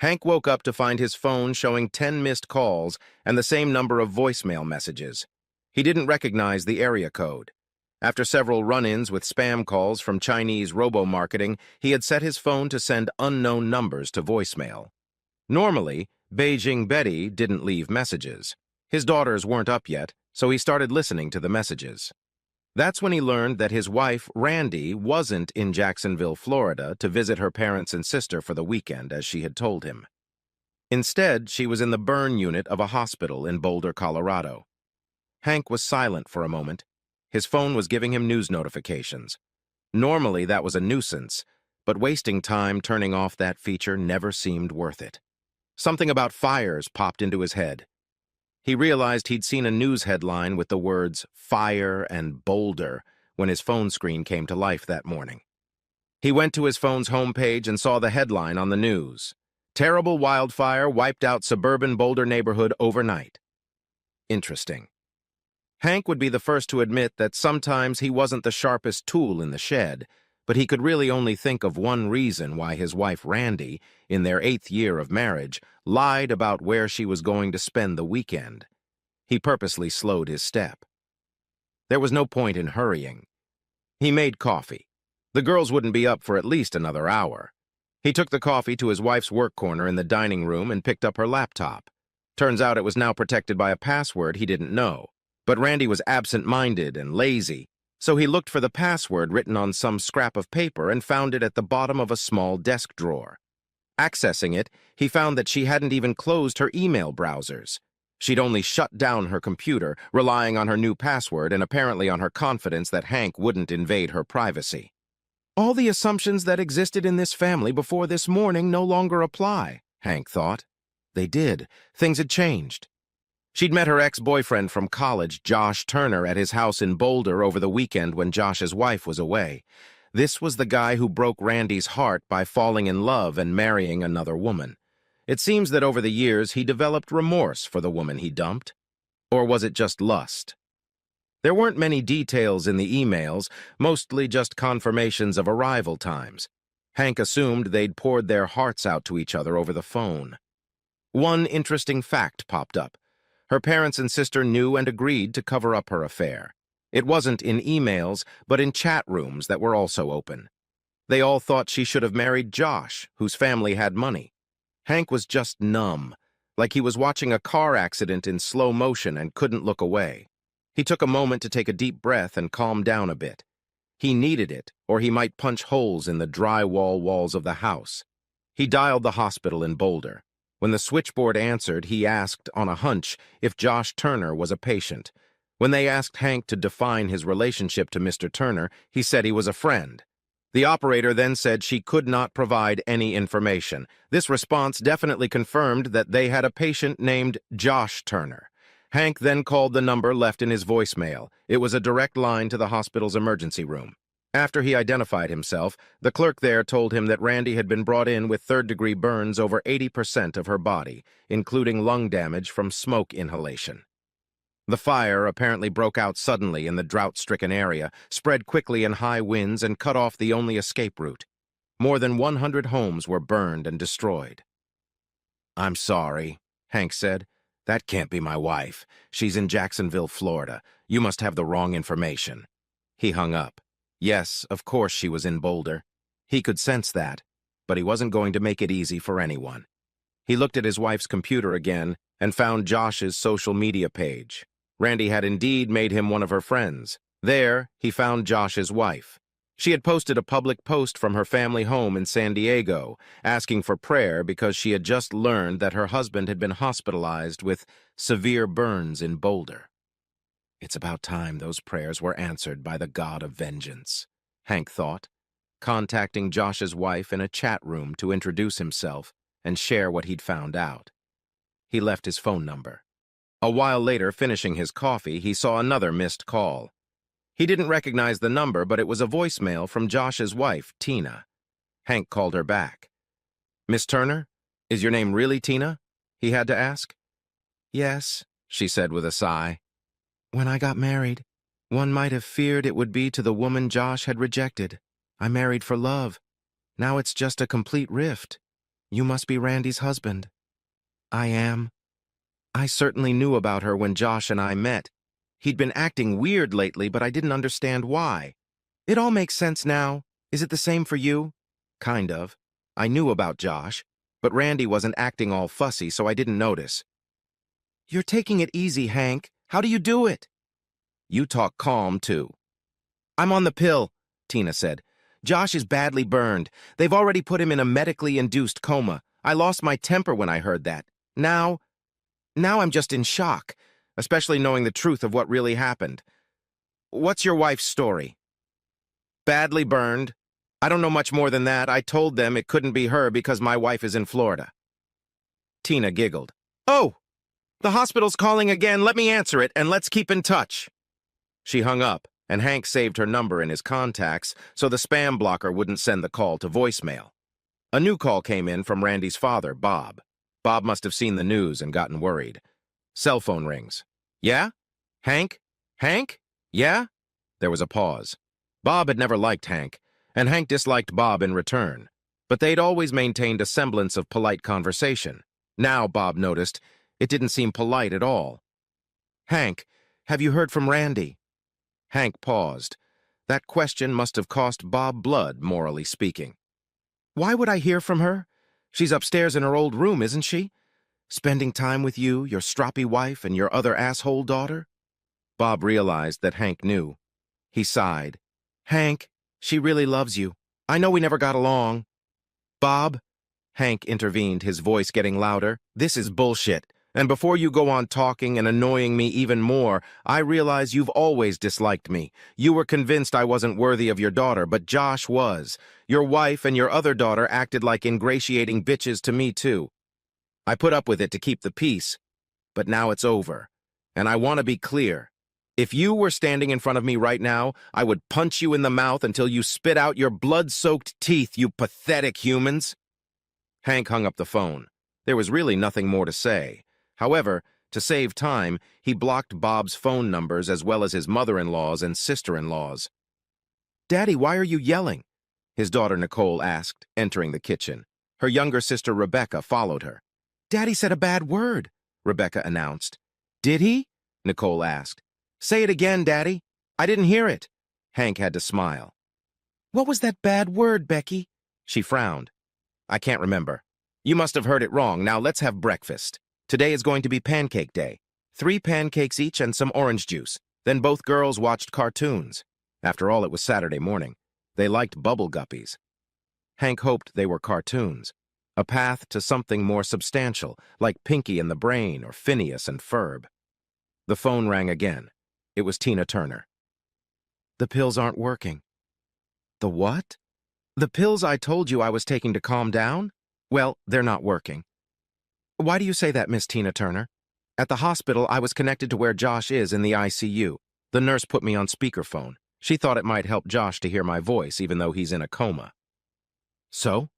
Hank woke up to find his phone showing 10 missed calls and the same number of voicemail messages. He didn't recognize the area code. After several run-ins with spam calls from Chinese robo-marketing, he had set his phone to send unknown numbers to voicemail. Normally, Beijing Betty didn't leave messages. His daughters weren't up yet, so he started listening to the messages. That's when he learned that his wife, Randy, wasn't in Jacksonville, Florida, to visit her parents and sister for the weekend, as she had told him. Instead, she was in the burn unit of a hospital in Boulder, Colorado. Hank was silent for a moment. His phone was giving him news notifications. Normally, that was a nuisance, but wasting time turning off that feature never seemed worth it. Something about fires popped into his head. He realized he'd seen a news headline with the words "fire" and "Boulder" when his phone screen came to life that morning. He went to his phone's homepage and saw the headline on the news: "Terrible wildfire wiped out suburban Boulder neighborhood overnight." Interesting. Hank would be the first to admit that sometimes he wasn't the sharpest tool in the shed, but he could really only think of one reason why his wife Randy, in their 8th year of marriage, lied about where she was going to spend the weekend. He purposely slowed his step. There was no point in hurrying. He made coffee. The girls wouldn't be up for at least another hour. He took the coffee to his wife's work corner in the dining room and picked up her laptop. Turns out it was now protected by a password he didn't know. But Randy was absent-minded and lazy, so he looked for the password written on some scrap of paper and found it at the bottom of a small desk drawer. Accessing it, he found that she hadn't even closed her email browsers. She'd only shut down her computer, relying on her new password and apparently on her confidence that Hank wouldn't invade her privacy. All the assumptions that existed in this family before this morning no longer apply, Hank thought. They did. Things had changed. She'd met her ex-boyfriend from college, Josh Turner, at his house in Boulder over the weekend when Josh's wife was away. This was the guy who broke Randy's heart by falling in love and marrying another woman. It seems that over the years he developed remorse for the woman he dumped. Or was it just lust? There weren't many details in the emails, mostly just confirmations of arrival times. Hank assumed they'd poured their hearts out to each other over the phone. One interesting fact popped up. Her parents and sister knew and agreed to cover up her affair. It wasn't in emails, but in chat rooms that were also open. They all thought she should have married Josh, whose family had money. Hank was just numb, like he was watching a car accident in slow motion and couldn't look away. He took a moment to take a deep breath and calm down a bit. He needed it, or he might punch holes in the drywall walls of the house. He dialed the hospital in Boulder. When the switchboard answered, he asked, on a hunch, if Josh Turner was a patient. When they asked Hank to define his relationship to Mr. Turner, he said he was a friend. The operator then said she could not provide any information. This response definitely confirmed that they had a patient named Josh Turner. Hank then called the number left in his voicemail. It was a direct line to the hospital's emergency room. After he identified himself, the clerk there told him that Randy had been brought in with third-degree burns over 80% of her body, including lung damage from smoke inhalation. The fire apparently broke out suddenly in the drought-stricken area, spread quickly in high winds, and cut off the only escape route. More than 100 homes were burned and destroyed. "I'm sorry," Hank said. "That can't be my wife. She's in Jacksonville, Florida. You must have the wrong information." He hung up. Yes, of course she was in Boulder. He could sense that, but he wasn't going to make it easy for anyone. He looked at his wife's computer again and found Josh's social media page. Randy had indeed made him one of her friends. There, he found Josh's wife. She had posted a public post from her family home in San Diego, asking for prayer because she had just learned that her husband had been hospitalized with severe burns in Boulder. It's about time those prayers were answered by the God of vengeance, Hank thought, contacting Josh's wife in a chat room to introduce himself and share what he'd found out. He left his phone number. A while later, finishing his coffee, he saw another missed call. He didn't recognize the number, but it was a voicemail from Josh's wife, Tina. Hank called her back. "Miss Turner? Is your name really Tina?" he had to ask. "Yes," she said with a sigh. "When I got married, one might have feared it would be to the woman Josh had rejected. I married for love. Now it's just a complete rift." You must be Randy's husband. I am. I certainly knew about her when Josh and I met. He'd been acting weird lately, but I didn't understand why. It all makes sense now. Is it the same for you? Kind of. I knew about Josh, but Randy wasn't acting all fussy, so I didn't notice. You're taking it easy, Hank. How do you do it? You talk calm, too. I'm on the pill, Tina said. Josh is badly burned. They've already put him in a medically induced coma. I lost my temper when I heard that. Now I'm just in shock, especially knowing the truth of what really happened. What's your wife's story? Badly burned. I don't know much more than that. I told them it couldn't be her because my wife is in Florida. Tina giggled. Oh, the hospital's calling again. Let me answer it, and let's keep in touch. She hung up, and Hank saved her number in his contacts so the spam blocker wouldn't send the call to voicemail. A new call came in from Randy's father, Bob. Bob must have seen the news and gotten worried. Cell phone rings. Yeah? Hank? Hank? Yeah? There was a pause. Bob had never liked Hank, and Hank disliked Bob in return. But they'd always maintained a semblance of polite conversation. Now, Bob noticed, it didn't seem polite at all. Hank, have you heard from Randy? Hank paused. That question must have cost Bob blood, morally speaking. Why would I hear from her? She's upstairs in her old room, isn't she? Spending time with you, your stroppy wife, and your other asshole daughter? Bob realized that Hank knew. He sighed. Hank, she really loves you. I know we never got along. Bob, Hank intervened, his voice getting louder. This is bullshit. And before you go on talking and annoying me even more, I realize you've always disliked me. You were convinced I wasn't worthy of your daughter, but Josh was. Your wife and your other daughter acted like ingratiating bitches to me, too. I put up with it to keep the peace, but now it's over. And I want to be clear. If you were standing in front of me right now, I would punch you in the mouth until you spit out your blood-soaked teeth, you pathetic humans. Hank hung up the phone. There was really nothing more to say. However, to save time, he blocked Bob's phone numbers as well as his mother-in-law's and sister-in-law's. Daddy, why are you yelling? His daughter Nicole asked, entering the kitchen. Her younger sister Rebecca followed her. Daddy said a bad word, Rebecca announced. Did he? Nicole asked. Say it again, Daddy. I didn't hear it. Hank had to smile. What was that bad word, Becky? She frowned. I can't remember. You must have heard it wrong. Now let's have breakfast. Today is going to be pancake day. 3 pancakes each and some orange juice. Then both girls watched cartoons. After all, it was Saturday morning. They liked bubble guppies. Hank hoped they were cartoons. A path to something more substantial, like Pinky and the Brain or Phineas and Ferb. The phone rang again. It was Tina Turner. The pills aren't working. The what? The pills I told you I was taking to calm down? Well, they're not working. Why do you say that, Miss Tina Turner? At the hospital, I was connected to where Josh is in the ICU. The nurse put me on speakerphone. She thought it might help Josh to hear my voice, even though he's in a coma. So?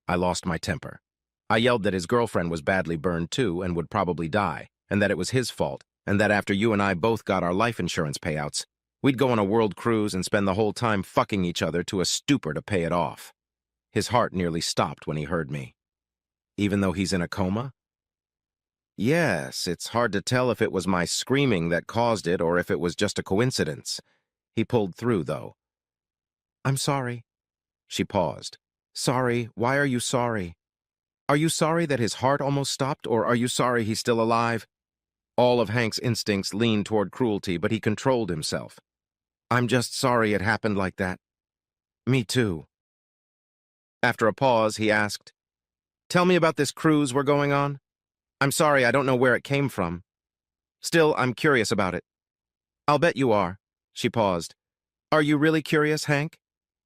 I lost my temper. I yelled that his girlfriend was badly burned too and would probably die, and that it was his fault, and that after you and I both got our life insurance payouts, we'd go on a world cruise and spend the whole time fucking each other to a stupor to pay it off. His heart nearly stopped when he heard me. Even though he's in a coma? Yes, it's hard to tell if it was my screaming that caused it or if it was just a coincidence. He pulled through, though. I'm sorry. She paused. Sorry? Why are you sorry? Are you sorry that his heart almost stopped, or are you sorry he's still alive? All of Hank's instincts leaned toward cruelty, but he controlled himself. I'm just sorry it happened like that. Me too. After a pause, he asked, Tell me about this cruise we're going on. I'm sorry, I don't know where it came from. Still, I'm curious about it. I'll bet you are. She paused. Are you really curious, Hank?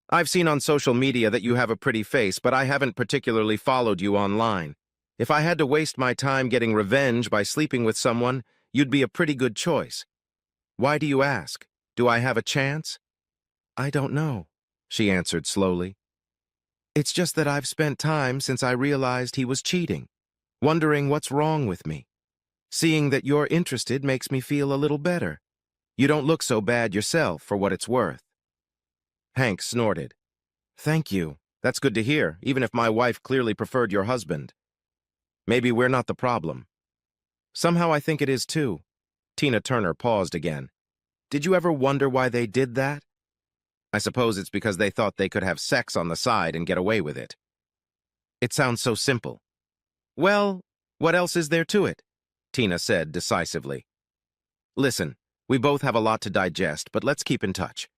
I've seen on social media that you have a pretty face, but I haven't particularly followed you online. If I had to waste my time getting revenge by sleeping with someone, you'd be a pretty good choice. Why do you ask? Do I have a chance? I don't know, she answered slowly. It's just that I've spent time since I realized he was cheating, wondering what's wrong with me. Seeing that you're interested makes me feel a little better. You don't look so bad yourself, for what it's worth. Hank snorted. Thank you. That's good to hear, even if my wife clearly preferred your husband. Maybe we're not the problem. Somehow I think it is too. Tina Turner paused again. Did you ever wonder why they did that? I suppose it's because they thought they could have sex on the side and get away with it. It sounds so simple. Well, what else is there to it? Tina said decisively. Listen, we both have a lot to digest, but let's keep in touch.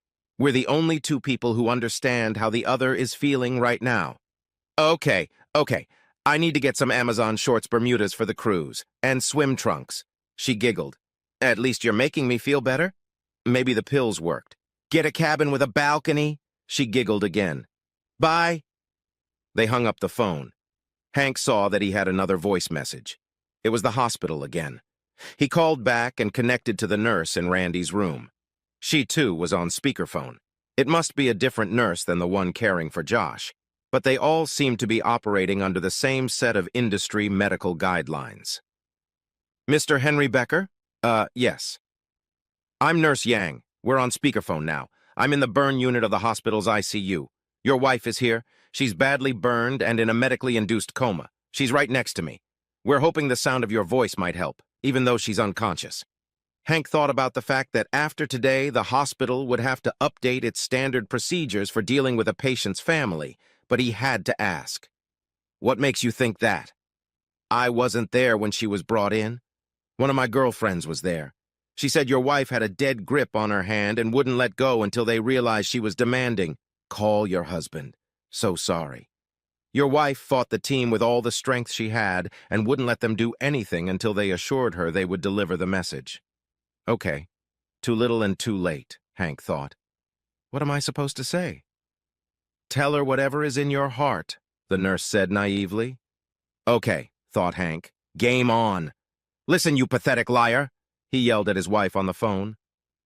We're the only two people who understand how the other is feeling right now. Okay. I need to get some Amazon shorts Bermudas for the cruise, and swim trunks. She giggled. At least you're making me feel better? Maybe the pills worked. Get a cabin with a balcony? She giggled again. Bye. They hung up the phone. Hank saw that he had another voice message. It was the hospital again. He called back and connected to the nurse in Randy's room. She, too, was on speakerphone. It must be a different nurse than the one caring for Josh, but they all seemed to be operating under the same set of industry medical guidelines. Mr. Henry Becker? Yes. I'm Nurse Yang. We're on speakerphone now. I'm in the burn unit of the hospital's ICU. Your wife is here. She's badly burned and in a medically induced coma. She's right next to me. We're hoping the sound of your voice might help, even though she's unconscious. Hank thought about the fact that after today, the hospital would have to update its standard procedures for dealing with a patient's family, but he had to ask. What makes you think that? I wasn't there when she was brought in. One of my girlfriends was there. She said your wife had a dead grip on her hand and wouldn't let go until they realized she was demanding, "Call your husband. So sorry." Your wife fought the team with all the strength she had and wouldn't let them do anything until they assured her they would deliver the message. Okay, too little and too late, Hank thought. What am I supposed to say? Tell her whatever is in your heart, the nurse said naively. Okay, thought Hank. Game on. Listen, you pathetic liar, he yelled at his wife on the phone.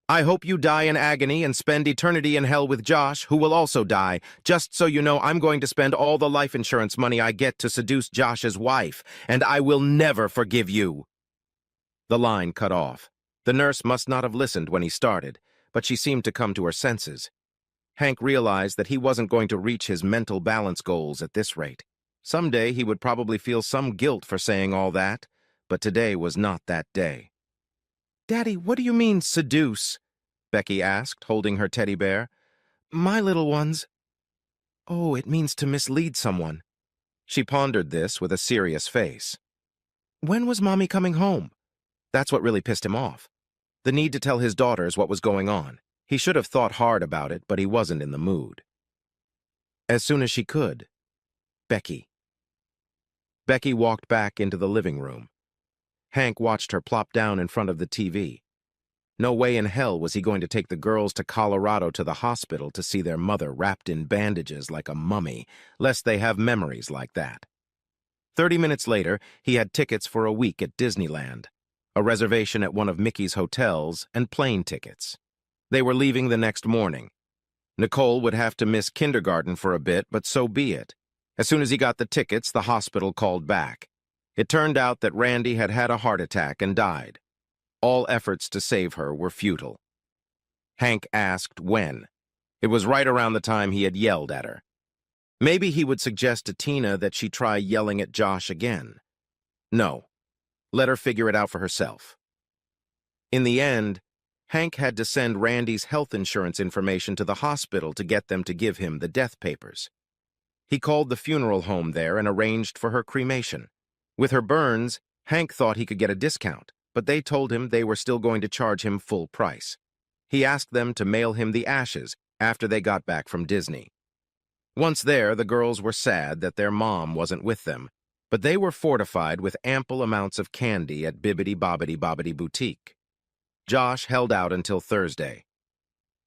I hope you die in agony and spend eternity in hell with Josh, who will also die. Just so you know, I'm going to spend all the life insurance money I get to seduce Josh's wife, and I will never forgive you. The line cut off. The nurse must not have listened when he started, but she seemed to come to her senses. Hank realized that he wasn't going to reach his mental balance goals at this rate. Someday he would probably feel some guilt for saying all that, but today was not that day. Daddy, what do you mean, seduce? Becky asked, holding her teddy bear. My little ones. Oh, it means to mislead someone. She pondered this with a serious face. When was Mommy coming home? That's what really pissed him off. The need to tell his daughters what was going on. He should have thought hard about it, but he wasn't in the mood. As soon as she could. Becky. Becky walked back into the living room. Hank watched her plop down in front of the TV. No way in hell was he going to take the girls to Colorado to the hospital to see their mother wrapped in bandages like a mummy, lest they have memories like that. 30 minutes later, he had tickets for a week at Disneyland, a reservation at one of Mickey's hotels, and plane tickets. They were leaving the next morning. Nicole would have to miss kindergarten for a bit, but so be it. As soon as he got the tickets, the hospital called back. It turned out that Randy had had a heart attack and died. All efforts to save her were futile. Hank asked when. It was right around the time he had yelled at her. Maybe he would suggest to Tina that she try yelling at Josh again. No. Let her figure it out for herself. In the end, Hank had to send Randy's health insurance information to the hospital to get them to give him the death papers. He called the funeral home there and arranged for her cremation. With her burns, Hank thought he could get a discount, but they told him they were still going to charge him full price. He asked them to mail him the ashes after they got back from Disney. Once there, the girls were sad that their mom wasn't with them, but they were fortified with ample amounts of candy at Bibbidi Bobbidi Bobbidi Boutique. Josh held out until Thursday.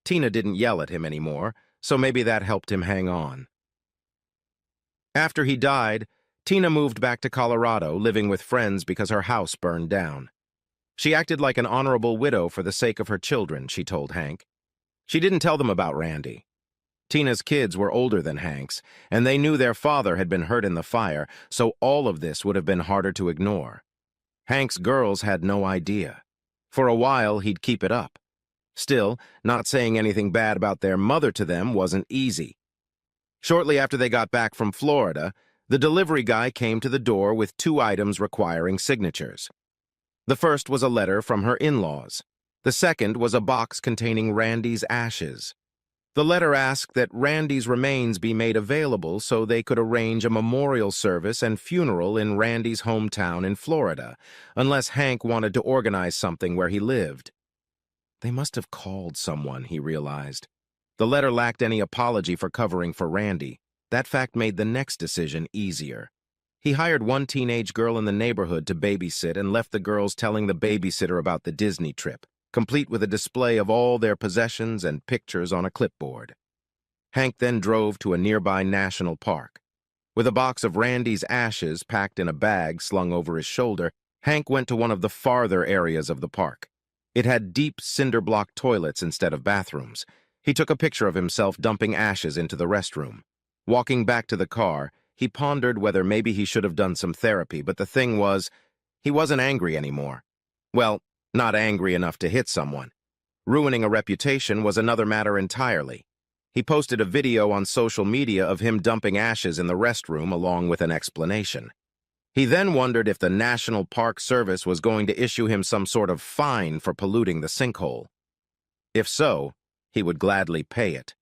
Tina didn't yell at him anymore, so maybe that helped him hang on. After he died, Tina moved back to Colorado, living with friends because her house burned down. She acted like an honorable widow for the sake of her children, she told Hank. She didn't tell them about Randy. Tina's kids were older than Hank's, and they knew their father had been hurt in the fire, so all of this would have been harder to ignore. Hank's girls had no idea. For a while, he'd keep it up. Still, not saying anything bad about their mother to them wasn't easy. Shortly after they got back from Florida, the delivery guy came to the door with 2 items requiring signatures. The first was a letter from her in-laws. The second was a box containing Randy's ashes. The letter asked that Randy's remains be made available so they could arrange a memorial service and funeral in Randy's hometown in Florida, unless Hank wanted to organize something where he lived. They must have called someone, he realized. The letter lacked any apology for covering for Randy. That fact made the next decision easier. He hired one teenage girl in the neighborhood to babysit and left the girls telling the babysitter about the Disney trip, complete with a display of all their possessions and pictures on a clipboard. Hank then drove to a nearby national park. With a box of Randy's ashes packed in a bag slung over his shoulder, Hank went to one of the farther areas of the park. It had deep cinder-block toilets instead of bathrooms. He took a picture of himself dumping ashes into the restroom. Walking back to the car, he pondered whether maybe he should have done some therapy, but the thing was, he wasn't angry anymore. Well, not angry enough to hit someone. Ruining a reputation was another matter entirely. He posted a video on social media of him dumping ashes in the restroom along with an explanation. He then wondered if the National Park Service was going to issue him some sort of fine for polluting the sinkhole. If so, he would gladly pay it.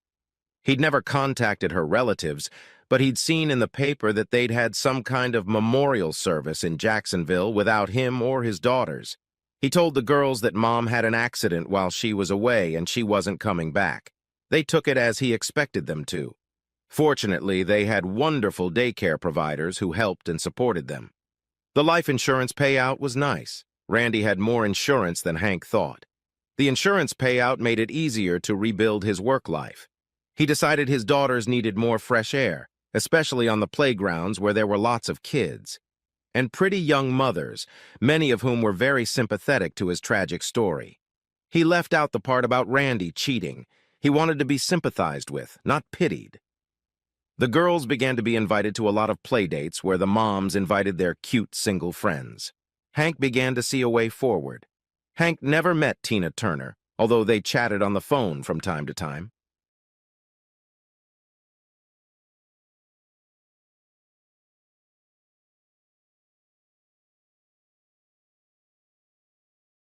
He'd never contacted her relatives, but he'd seen in the paper that they'd had some kind of memorial service in Jacksonville without him or his daughters. He told the girls that Mom had an accident while she was away and she wasn't coming back. They took it as he expected them to. Fortunately, they had wonderful daycare providers who helped and supported them. The life insurance payout was nice. Randy had more insurance than Hank thought. The insurance payout made it easier to rebuild his work life. He decided his daughters needed more fresh air, especially on the playgrounds where there were lots of kids, and pretty young mothers, many of whom were very sympathetic to his tragic story. He left out the part about Randy cheating. He wanted to be sympathized with, not pitied. The girls began to be invited to a lot of playdates where the moms invited their cute single friends. Hank began to see a way forward. Hank never met Tina Turner, although they chatted on the phone from time to time.